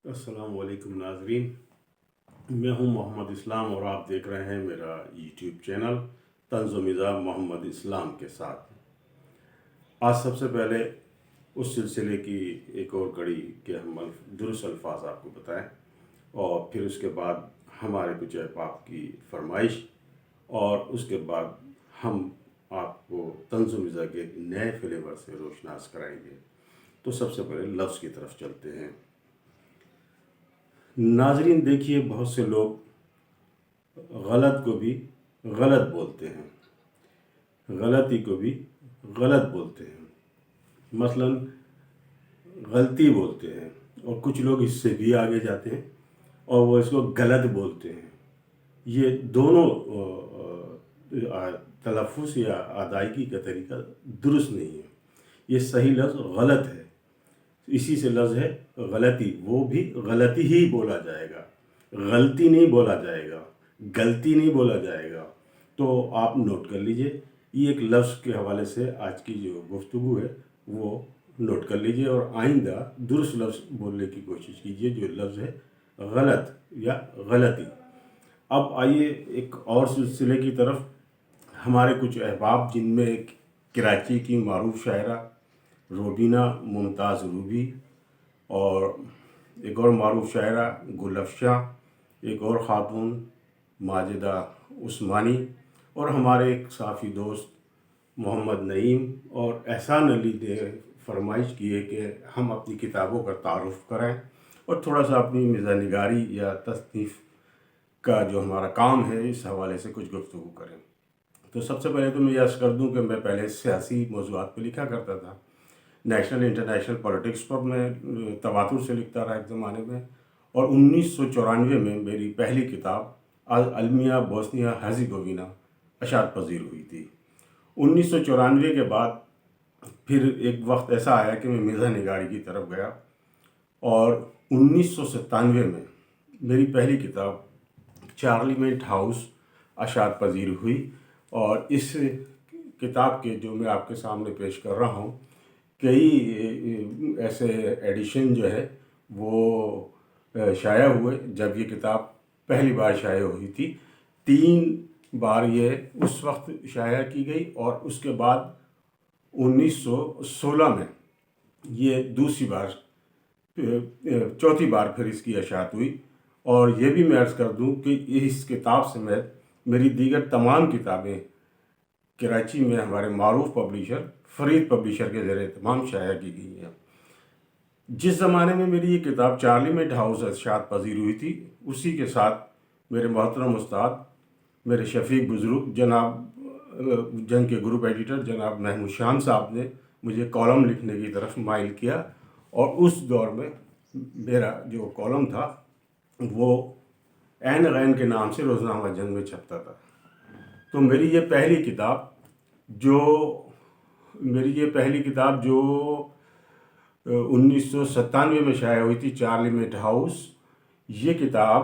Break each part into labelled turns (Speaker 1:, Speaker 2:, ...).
Speaker 1: السلام علیکم ناظرین، میں ہوں محمد اسلام اور آپ دیکھ رہے ہیں میرا یوٹیوب چینل طنز و مزاح محمد اسلام کے ساتھ۔ آج سب سے پہلے اس سلسلے کی ایک اور کڑی کے ہم درست الفاظ آپ کو بتائیں، اور پھر اس کے بعد ہمارے کچھ احباب کی فرمائش، اور اس کے بعد ہم آپ کو طنز و مزاح کے ایک نئے فلیور سے روشناس کرائیں گے۔ تو سب سے پہلے لفظ کی طرف چلتے ہیں۔ ناظرین دیکھیے، بہت سے لوگ غلط کو بھی غلط بولتے ہیں، غلطی کو بھی غلط بولتے ہیں، مثلا غلطی بولتے ہیں، اور کچھ لوگ اس سے بھی آگے جاتے ہیں اور وہ اس کو غلط بولتے ہیں۔ یہ دونوں تلفظ یا ادائیگی کا طریقہ درست نہیں ہے۔ یہ صحیح لفظ غلط ہے، اسی سے لفظ ہے غلطی، وہ بھی غلطی ہی بولا جائے گا، غلطی نہیں بولا جائے گا، غلطی نہیں بولا جائے گا۔ تو آپ نوٹ کر لیجئے، یہ ایک لفظ کے حوالے سے آج کی جو گفتگو ہے وہ نوٹ کر لیجئے، اور آئندہ درست لفظ بولنے کی کوشش کیجئے، جو لفظ ہے غلط یا غلطی۔ اب آئیے ایک اور سلسلے کی طرف۔ ہمارے کچھ احباب، جن میں ایک کراچی کی معروف شاعرہ روبینہ ممتاز روبی، اور ایک اور معروف شاعرہ گل افشاں، ایک اور خاتون ماجدہ عثمانی، اور ہمارے ایک صحافی دوست محمد نعیم اور احسان علی نے فرمائش کی ہے کہ ہم اپنی کتابوں کا تعارف کریں اور تھوڑا سا اپنی مزاح نگاری یا تصنیف کا جو ہمارا کام ہے اس حوالے سے کچھ گفتگو کریں۔ تو سب سے پہلے تو میں یہ عرض کر دوں کہ میں پہلے سیاسی موضوعات پہ لکھا کرتا تھا، نیشنل انٹرنیشنل پولیٹکس پر میں تواتر سے لکھتا رہا ایک زمانے میں، اور 1994 میں میری پہلی کتاب المیہ بوسنیہ ہرزیگووینا اشاعت پذیر ہوئی تھی۔ 1994 کے بعد پھر ایک وقت ایسا آیا کہ میں مزاح نگاری کی طرف گیا، اور 1997 میں میری پہلی کتاب چارلیمنٹ ہاؤس اشاعت پذیر ہوئی، اور اس کتاب کے جو میں آپ کے سامنے پیش کر رہا ہوں، کئی ایسے ایڈیشن جو ہے وہ شائع ہوئے۔ جب یہ کتاب پہلی بار شائع ہوئی تھی، 3 بار یہ اس وقت شائع کی گئی، اور اس کے بعد 1916 میں یہ دوسری بار، چوتھی بار پھر اس کی اشاعت ہوئی۔ اور یہ بھی میں عرض کر دوں کہ اس کتاب سے میری دیگر تمام کتابیں کراچی میں ہمارے معروف پبلیشر فرید پبلیشر کے زیر اہتمام شائع کی گئی ہیں۔ جس زمانے میں میری یہ کتاب چارلیمنٹ ہاؤس اشاعت پذیر ہوئی تھی، اسی کے ساتھ میرے محترم استاد، میرے شفیق بزرگ جناب جنگ کے گروپ ایڈیٹر جناب محمود شان صاحب نے مجھے کالم لکھنے کی طرف مائل کیا، اور اس دور میں میرا جو کالم تھا وہ عین غین کے نام سے روزنامہ جنگ میں چھپتا تھا۔ تو میری یہ پہلی کتاب جو 1997 میں شائع ہوئی تھی، چارلیمنٹ ہاؤس، یہ کتاب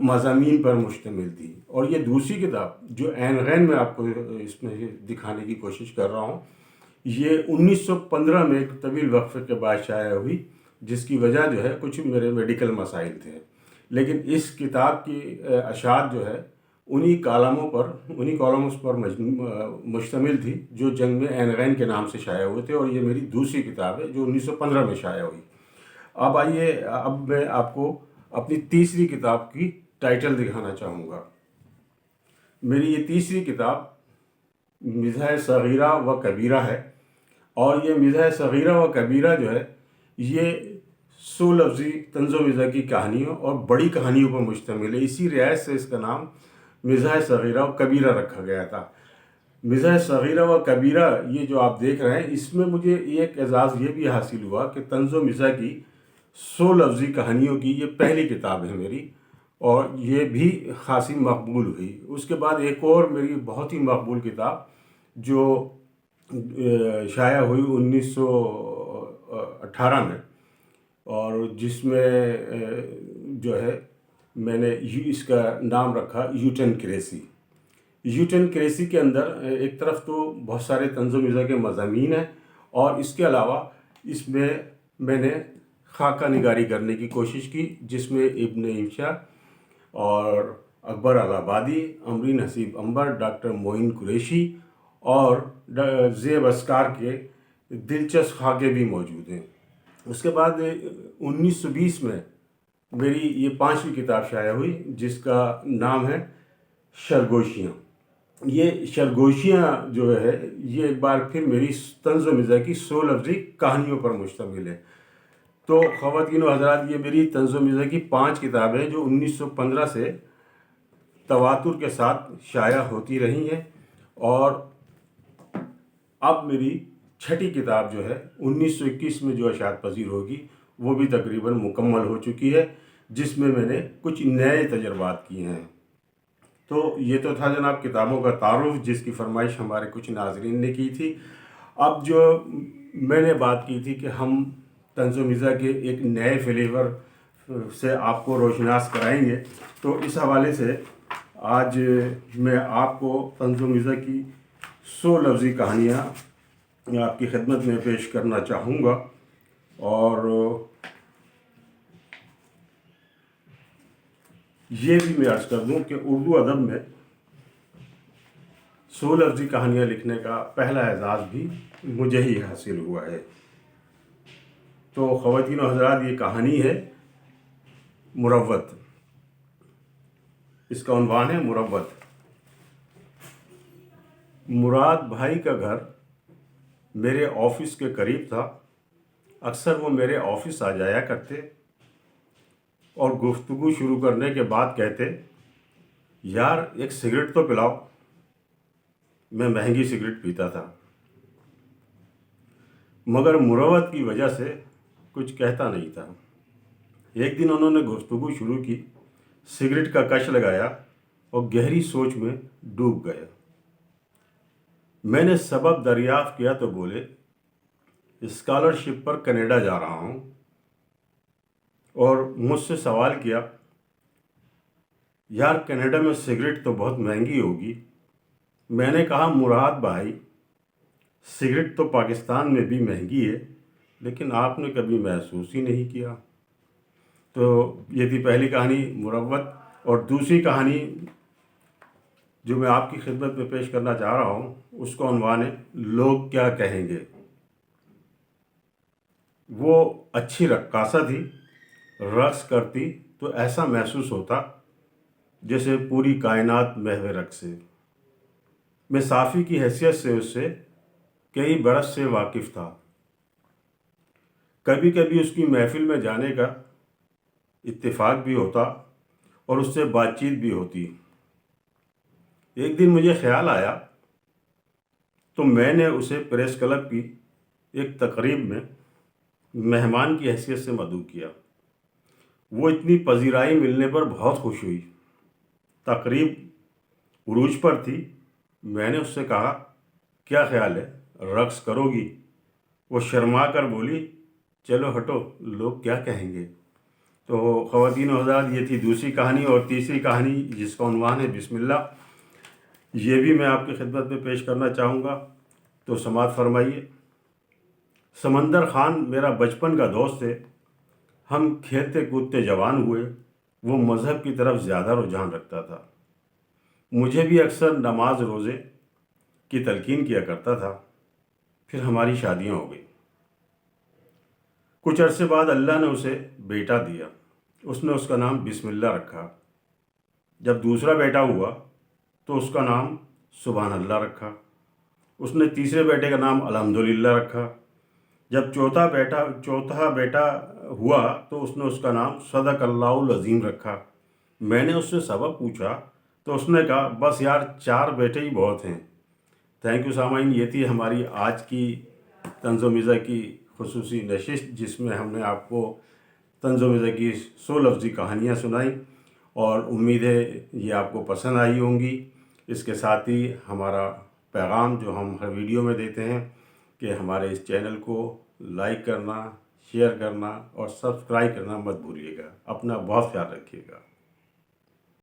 Speaker 1: مضامین پر مشتمل تھی۔ اور یہ دوسری کتاب جو عین غین میں آپ کو اس میں دکھانے کی کوشش کر رہا ہوں، یہ 1915 میں ایک طویل وقفے کے بعد شائع ہوئی، جس کی وجہ جو ہے کچھ میرے میڈیکل مسائل تھے۔ لیکن اس کتاب کی اشاعت جو ہے انہی کالمز پر مشتمل تھی جو جنگ میں عین غین کے نام سے شائع ہوئے تھے، اور یہ میری دوسری کتاب ہے جو 1915 میں شائع ہوئی۔ اب آئیے، اب میں آپ کو اپنی تیسری کتاب کی ٹائٹل دکھانا چاہوں گا۔ میری یہ تیسری کتاب مزاح صغیرہ و کبیرہ ہے، اور یہ مزاح صغیرہ و کبیرہ جو ہے یہ 100 لفظی طنز و مزاح کی کہانیوں اور بڑی کہانیوں پر مشتمل ہے۔ اسی رعایت سے اس کا نام مزاح صغیرہ و کبیرہ رکھا گیا تھا۔ مزاح صغیرہ و کبیرہ یہ جو آپ دیکھ رہے ہیں، اس میں مجھے ایک اعزاز یہ بھی حاصل ہوا کہ طنز و مزاح کی 100 لفظی کہانیوں کی یہ پہلی کتاب ہے میری، اور یہ بھی خاصی مقبول ہوئی۔ اس کے بعد ایک اور میری بہت ہی مقبول کتاب جو شائع ہوئی 1918 میں، اور جس میں جو ہے میں نے اس کا نام رکھا یوٹن کریسی۔ یوٹن کریسی کے اندر ایک طرف تو بہت سارے طنز و مزاح کے مضامین ہیں، اور اس کے علاوہ اس میں میں نے خاکہ نگاری کرنے کی کوشش کی، جس میں ابن انشا اور اکبر الہٰبادی، امرین حسیب عنبر، ڈاکٹر معین قریشی اور زیب اسکار کے دلچسپ خاکے بھی موجود ہیں۔ اس کے بعد 1920 میں میری یہ 5ویں کتاب شائع ہوئی، جس کا نام ہے سرگوشیاں۔ یہ سرگوشیاں جو ہے یہ ایک بار پھر میری طنز و مزاح کی 100 لفظی کہانیوں پر مشتمل ہے۔ تو خواتین و حضرات، یہ میری طنز و مزاح کی 5 کتابیں جو 1915 سے تواتر کے ساتھ شائع ہوتی رہی ہیں، اور اب میری 6ٹھی کتاب جو ہے 1921 میں جو اشاعت پذیر ہوگی وہ بھی تقریباً مکمل ہو چکی ہے، جس میں نے کچھ نئے تجربات کیے ہیں۔ تو یہ تو تھا جناب کتابوں کا تعارف، جس کی فرمائش ہمارے کچھ ناظرین نے کی تھی۔ اب جو میں نے بات کی تھی کہ ہم طنز و مزاح کے ایک نئے فلیور سے آپ کو روشناس کرائیں گے، تو اس حوالے سے آج میں آپ کو طنز و مزاح کی 100 لفظی کہانیاں آپ کی خدمت میں پیش کرنا چاہوں گا۔ اور یہ بھی میں عرض کر دوں کہ اردو ادب میں 100 لفظی کہانیاں لکھنے کا پہلا اعزاز بھی مجھے ہی حاصل ہوا ہے۔ تو خواتین و حضرات، یہ کہانی ہے مروت۔ اس کا عنوان ہے مروت۔ مراد بھائی کا گھر میرے آفس کے قریب تھا۔ اکثر وہ میرے آفس آ جایا کرتے اور گفتگو شروع کرنے کے بعد کہتے، یار ایک سگریٹ تو پلاؤ۔ میں مہنگی سگریٹ پیتا تھا، مگر مروت کی وجہ سے کچھ کہتا نہیں تھا۔ ایک دن انہوں نے گفتگو شروع کی، سگریٹ کا کش لگایا اور گہری سوچ میں ڈوب گیا۔ میں نے سبب دریافت کیا تو بولے، اسکالرشپ پر کینیڈا جا رہا ہوں، اور مجھ سے سوال کیا، یار کینیڈا میں سگریٹ تو بہت مہنگی ہوگی۔ میں نے کہا، مراد بھائی سگریٹ تو پاکستان میں بھی مہنگی ہے، لیکن آپ نے کبھی محسوس ہی نہیں کیا۔ تو یہ تھی پہلی کہانی مروت، اور دوسری کہانی جو میں آپ کی خدمت میں پیش کرنا چاہ رہا ہوں اس کا عنوان ہے لوگ کیا کہیں گے۔ وہ اچھی رقاصہ تھی، رقص کرتی تو ایسا محسوس ہوتا جیسے پوری کائنات محو رقص ہے۔ میں صافی کی حیثیت سے اس سے کئی برس سے واقف تھا۔ کبھی کبھی اس کی محفل میں جانے کا اتفاق بھی ہوتا اور اس سے بات چیت بھی ہوتی۔ ایک دن مجھے خیال آیا تو میں نے اسے پریس کلب کی ایک تقریب میں مہمان کی حیثیت سے مدعو کیا۔ وہ اتنی پذیرائی ملنے پر بہت خوش ہوئی۔ تقریب عروج پر تھی۔ میں نے اس سے کہا، کیا خیال ہے، رقص کرو گی؟ وہ شرما کر بولی، چلو ہٹو، لوگ کیا کہیں گے۔ تو خواتین و حضرات، یہ تھی دوسری کہانی، اور تیسری کہانی جس کا عنوان ہے بسم اللہ، یہ بھی میں آپ کی خدمت میں پیش کرنا چاہوں گا۔ تو سماعت فرمائیے۔ سمندر خان میرا بچپن کا دوست ہے۔ ہم کھیلتے کودتے جوان ہوئے۔ وہ مذہب کی طرف زیادہ رجحان رکھتا تھا۔ مجھے بھی اکثر نماز روزے کی تلقین کیا کرتا تھا۔ پھر ہماری شادیاں ہو گئیں۔ کچھ عرصے بعد اللہ نے اسے بیٹا دیا۔ اس نے اس کا نام بسم اللہ رکھا۔ جب دوسرا بیٹا ہوا تو اس کا نام سبحان اللہ رکھا۔ اس نے تیسرے بیٹے کا نام الحمدللہ رکھا۔ جب چوتھا بیٹا ہوا تو اس نے اس کا نام صدق اللہ العظیم رکھا۔ میں نے اس سے سبب پوچھا تو اس نے کہا، بس یار 4 بیٹے ہی بہت ہیں۔ تھینک یو سامعین، یہ تھی ہماری آج کی طنز و مزاح کی خصوصی نشست، جس میں ہم نے آپ کو طنز و مزاح کی 100 لفظی کہانیاں سنائیں، اور امید ہے یہ آپ کو پسند آئی ہوں گی۔ اس کے ساتھ ہی ہمارا پیغام جو ہم ہر ویڈیو میں دیتے ہیں کہ ہمارے اس چینل کو لائک کرنا، شیئر کرنا اور سبسکرائب کرنا مت بھولیے گا۔ اپنا بہت خیال رکھیے گا۔